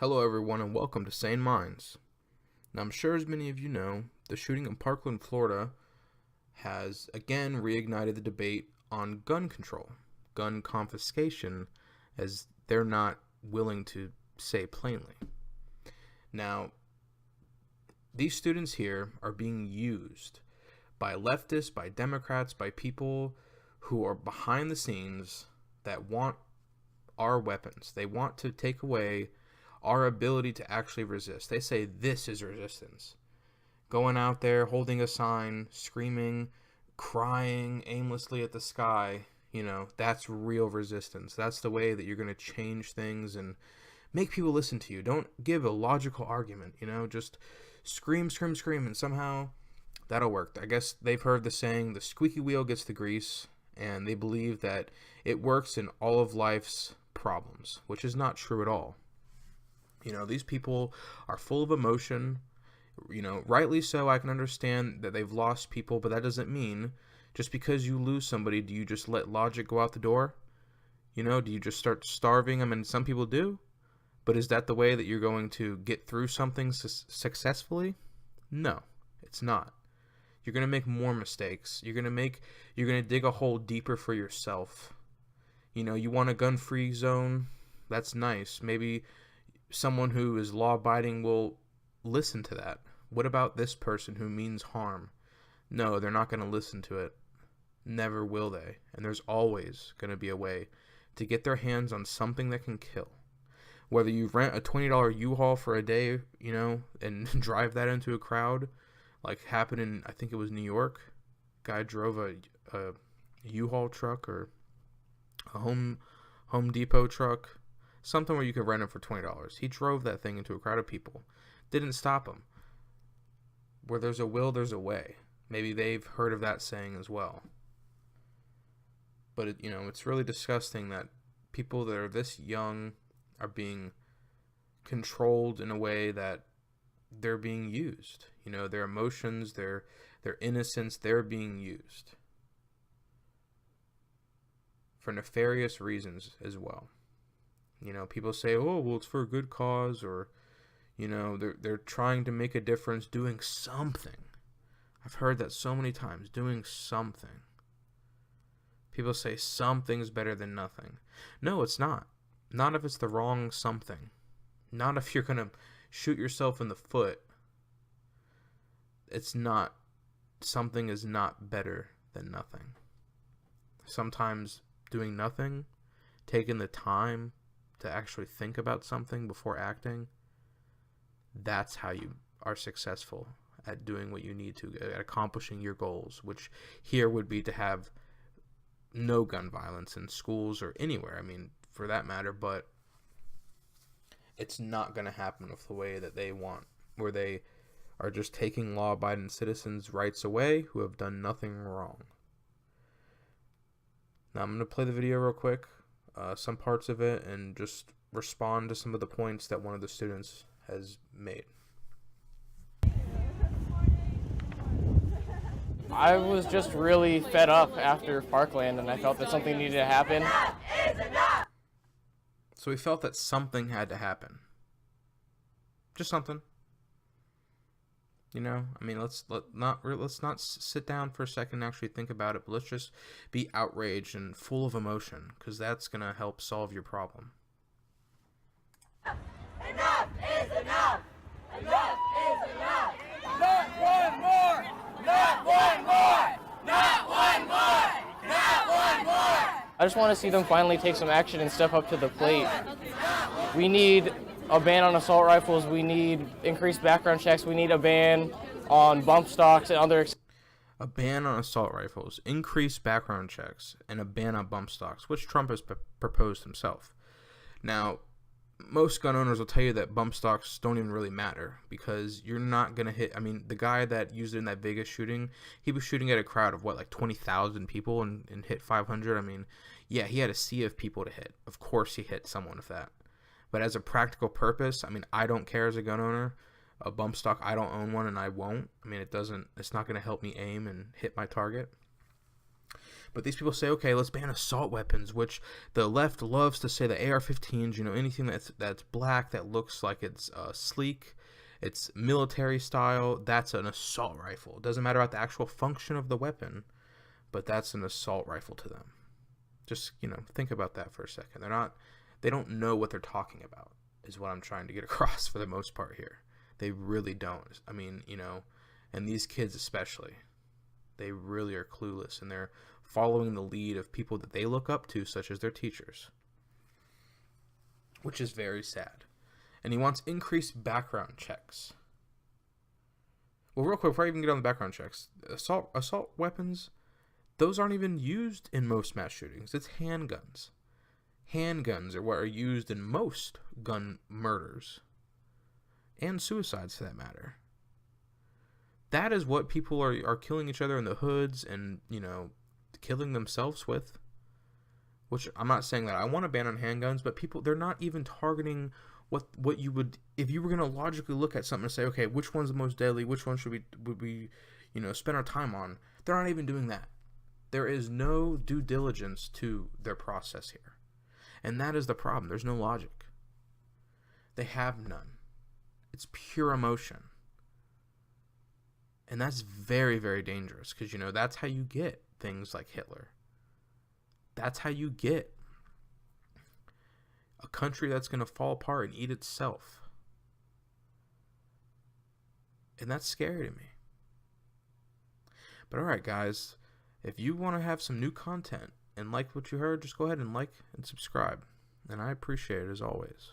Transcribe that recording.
Hello everyone and welcome to Sane Minds. Now I'm sure as many of you know, the shooting in Parkland, Florida has again reignited the debate on gun control, gun confiscation, as they're not willing to say plainly. Now, these students here are being used by leftists, by Democrats, by people who are behind the scenes that want our weapons. They want to take away our ability to actually resist. They say this is resistance. Going out there, holding a sign, screaming, crying aimlessly at the sky, that's real resistance. That's the way that you're going to change things and make people listen to you. Don't give a logical argument, just scream, scream, scream, and somehow that'll work. I guess they've heard the saying, the squeaky wheel gets the grease, and they believe that it works in all of life's problems, which is not true at all. These people are full of emotion, rightly so. I can understand that they've lost people, but that doesn't mean just because you lose somebody, do you just let logic go out the door? Do you just start starving them? And some people do, but is that the way that you're going to get through something successfully? No, it's not. You're going to make more mistakes. You're going to dig a hole deeper for yourself. You want a gun-free zone? That's nice. Maybe someone who is law-abiding will listen to that. What about this person who means harm? No, they're not going to listen to it. Never will they. And there's always going to be a way to get their hands on something that can kill. Whether you rent a $20 U-Haul for a day, and drive that into a crowd, like happened in, I think it was New York. Guy drove a U-Haul truck or a Home Depot truck. Something where you could rent it for $20. He drove that thing into a crowd of people. Didn't stop him. Where there's a will, there's a way. Maybe they've heard of that saying as well. But, it's really disgusting that people that are this young are being controlled in a way that they're being used. Their emotions, their innocence, they're being used for nefarious reasons as well. People say, oh, well, it's for a good cause, or, they're trying to make a difference doing something. I've heard that so many times, doing something. People say something's better than nothing. No, it's not. Not if it's the wrong something. Not if you're going to shoot yourself in the foot. It's not. Something is not better than nothing. Sometimes doing nothing, taking the time to actually think about something before acting, that's how you are successful at doing what you need to, at accomplishing your goals, which here would be to have no gun violence in schools or anywhere, for that matter, but it's not going to happen with the way that they want, where they are just taking law-abiding citizens' rights away who have done nothing wrong. Now I'm going to play the video real quick, some parts of it, and just respond to some of the points that one of the students has made. I was just really fed up after Parkland, and I felt that something needed to happen. So we felt that something had to happen. Just something. Let's not sit down for a second and actually think about it, but let's just be outraged and full of emotion, because that's going to help solve your problem. Enough is enough! Enough is enough! Not one more! Not one more! Not one more! Not one more! I just want to see them finally take some action and step up to the plate. We need a ban on assault rifles. We need increased background checks. We need a ban on bump stocks and other... A ban on assault rifles, increased background checks, and a ban on bump stocks, which Trump has proposed himself. Now, most gun owners will tell you that bump stocks don't even really matter, because you're not going to hit... the guy that used it in that Vegas shooting, he was shooting at a crowd of, 20,000 people and hit 500? Yeah, he had a sea of people to hit. Of course he hit someone with that. But as a practical purpose, I don't care as a gun owner. A bump stock, I don't own one, and I won't. It's not going to help me aim and hit my target. But these people say, okay, let's ban assault weapons, which the left loves to say the AR-15s, you know, anything that's black, that looks like it's sleek, it's military style, that's an assault rifle. It doesn't matter about the actual function of the weapon, but that's an assault rifle to them. Just, you know, think about that for a second. They don't know what they're talking about, is what I'm trying to get across for the most part here. They really don't. I mean, you know, and these kids especially, they really are clueless, and they're following the lead of people that they look up to, such as their teachers, which is very sad. And he wants increased background checks. Well, real quick, before I even get on the background checks, assault weapons, those aren't even used in most mass shootings. It's handguns. Handguns are what are used in most gun murders and suicides, for that matter. That is what people are killing each other in the hoods and, you know, killing themselves with. Which I'm not saying that I want to ban on handguns, but people, they're not even targeting what you would, if you were going to logically look at something and say, okay, which one's the most deadly, which one would we, you know, spend our time on. They're not even doing that. There is no due diligence to their process here. And that is the problem. There's no logic. They have none. It's pure emotion. And that's very, very dangerous, because, you know, that's how you get things like Hitler. That's how you get a country that's going to fall apart and eat itself. And that's scary to me. But alright, guys, if you want to have some new content and like what you heard, just go ahead and like and subscribe. And I appreciate it as always.